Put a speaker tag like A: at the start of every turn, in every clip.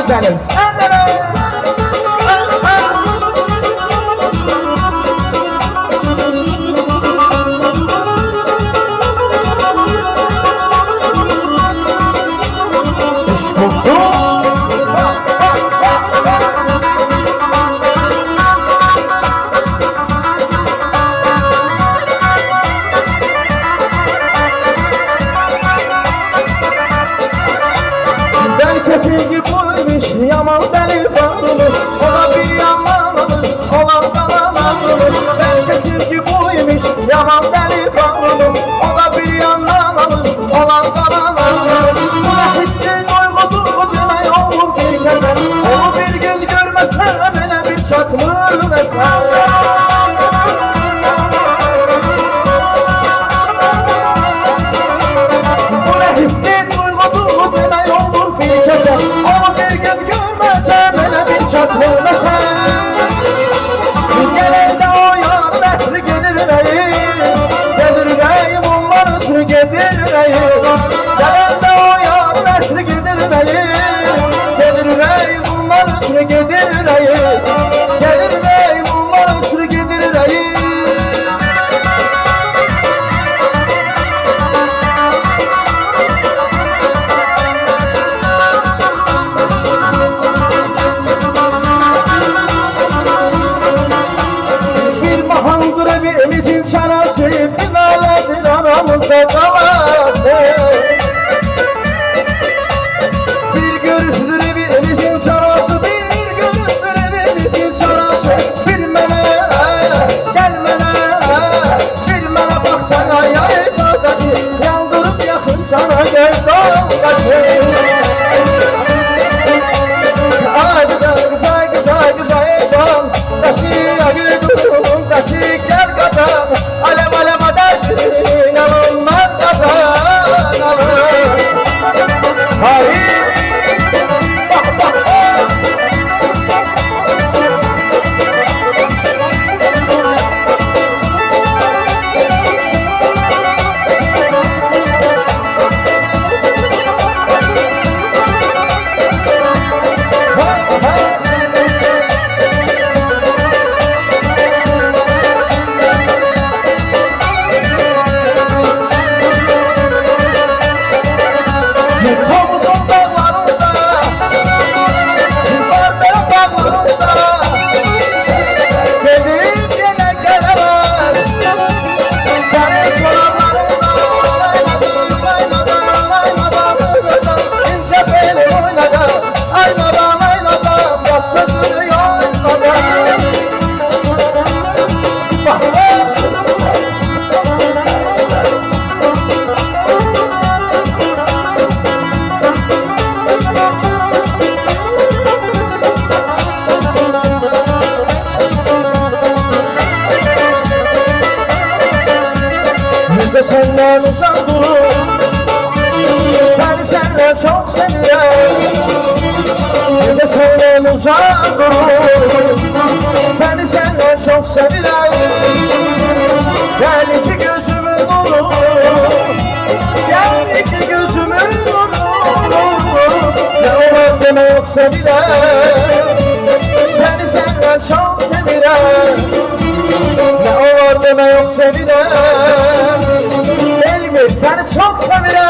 A: güzelim senden. Belki sevgi buymuş, yaman deli bağlı. Ona bir yaman alır, olan kalan alır. Belki sevgi buymuş, yaman deli bağlı. Ona bir yaman alır, olan kalan alır. Buna hissin uyguduğu demek olur bir keser. Onu bir gün görmesen bana bir çatmır mesela. Onu bir gün görmesen bana bir çatmırmasa. Gelir de o yar behri gelir reyim. Gelir reyim onlar ötürü gelir reyim. Gelir de o yar behri gelir reyim. Gelir reyim onlar ötürü gelir reyim. Gelir reyim onlar ötürü gelir reyim. Evimizin çarası bir laledir aramızda kalası. Bir görüştür evimizin çarası, bir görüştür evimizin çarası. Bilmene, gelmene, bilmene baksana yaydadaki. Yandırıp yakın sana gerdaldaki. Ay güzel güzel güzel güzel eydan daki ayı durun daki gel kadar alem alem adaki inanılmaz kadar alır. Hayır bak bak senden uzak durur. Senden çok seviyorum. Bize senden uzak durur. Senden çok seviyorum. Gel ki gözümün nuru. Gel ki gözümün nuru. Ne olur deme yok seviyorum. Senden çok seviyorum. Ne olur deme yok seviyorum. Seni çok seviyorum.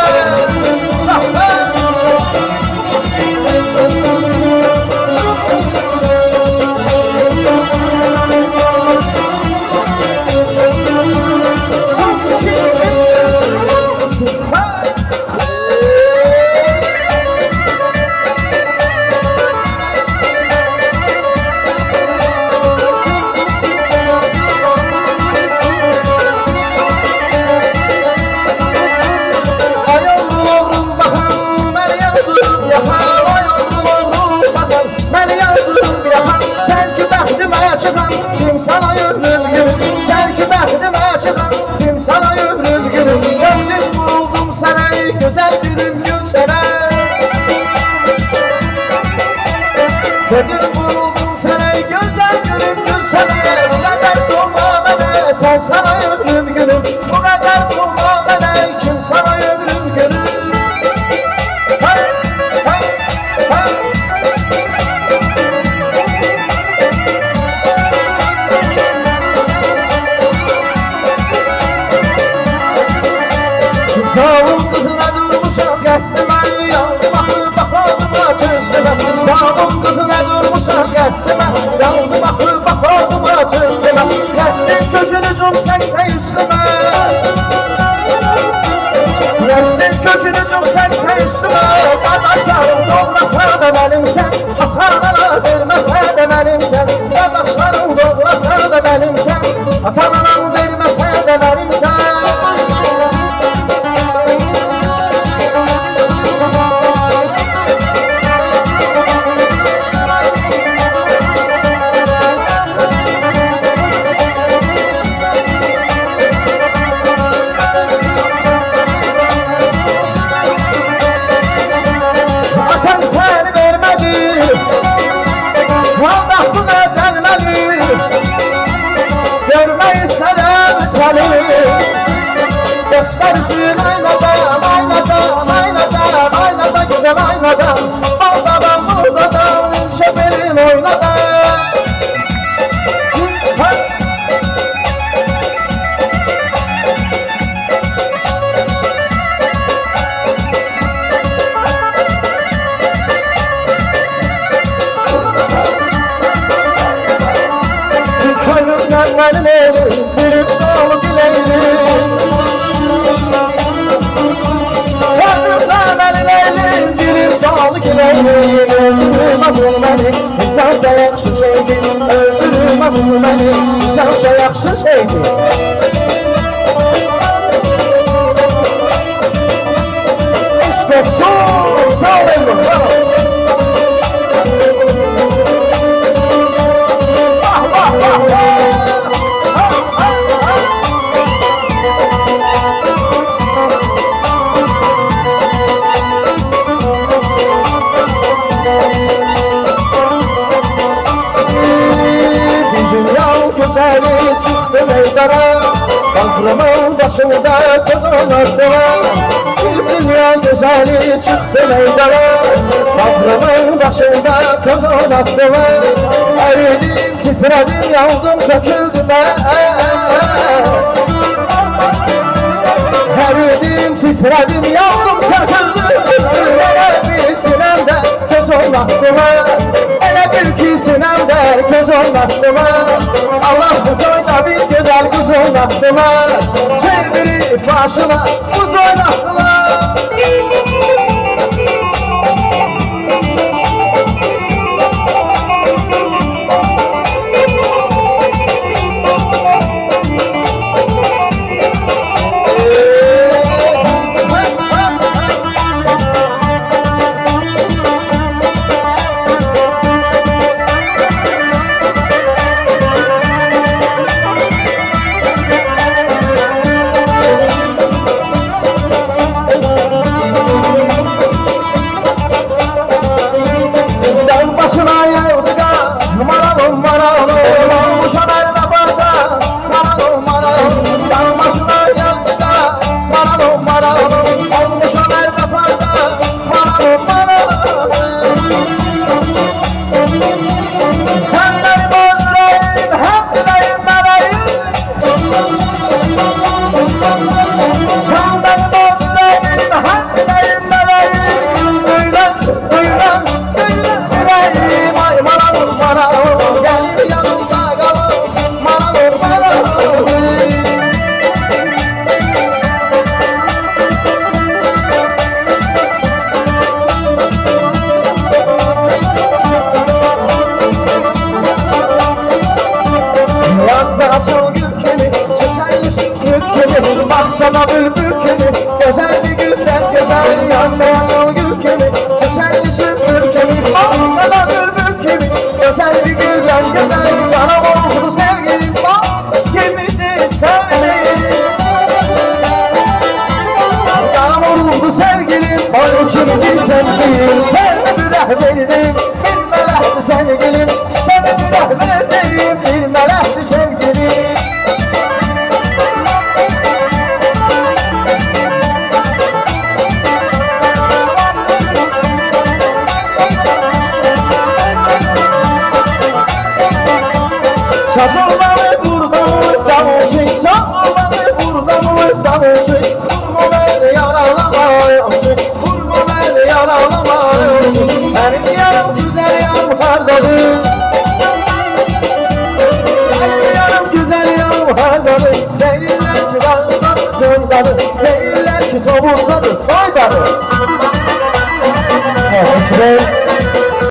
A: Gönül buldum sana, gözler göründür sana. Bu kadar durma bana, sen sana ömrüm gönül. Bu kadar durma bana, kim sana ömrüm gönül. Hey, hey, hey. qəsdimə yandı baxıb baxadıma tüzdümə Canım qızı nə durmuşam qəsdimə yandı baxıb baxadıma tüzdümə Qəsdin kökünü cum səksə üstümə Qəsdin kökünü cum səksə üstümə Qardaşlarım doğrasa da mənimsən Ata-ana verməsə də mənimsən Qardaşlarım doğrasa da mənimsən Ata-ana verməsə də mənimsən Göstersin aynada, aynada, aynada, aynada, güzel aynada Baldadan buradadan şeperin oynada Köylümden benim elim, bilip dolu dileyim Öldürmez ol beni, insan da yaxşı şeydir Öldürmez ol beni, insan da yaxşı şeydir İşte sağ olun Güzeli çıktı meydana Kahrımın başında kızın aklına Bir dünya güzeli çıktı meydana Kahrımın başında kızın aklına Eridim, titredim, yandım, döküldüm Eridim, titredim, yandım, döküldüm Bir sinemde göz oynattıma Elə bil ki sinemde göz oynattıma Allah bu toyda bir güzel kız oynattılar Çevirip başına buz oynattılar Sana bülbül kimi, güzel bir günden güzel Yazda yaşal gül kimi, süsenli sümbül kimi Sana bülbül kimi, güzel bir günden güzel Yana oldu sevgilim bak, kimidir sevgilim Yana oldu sevgilim, bak kimidir sevgilim Sen bir rehberim, bir melekti sevgilim Sen bir rehberim, bir melekti sevgilim Sazolmalı burada mı davulsun Sazolmalı burada mı davulsun Vurma beni yaralamayasın Vurma yanım güzel yanım hardadır. Benim yanım güzel yanım hardadır. Deyirlər ki dağdadır, soydadır. Deyirlər ki tovuzdadır, soydadır.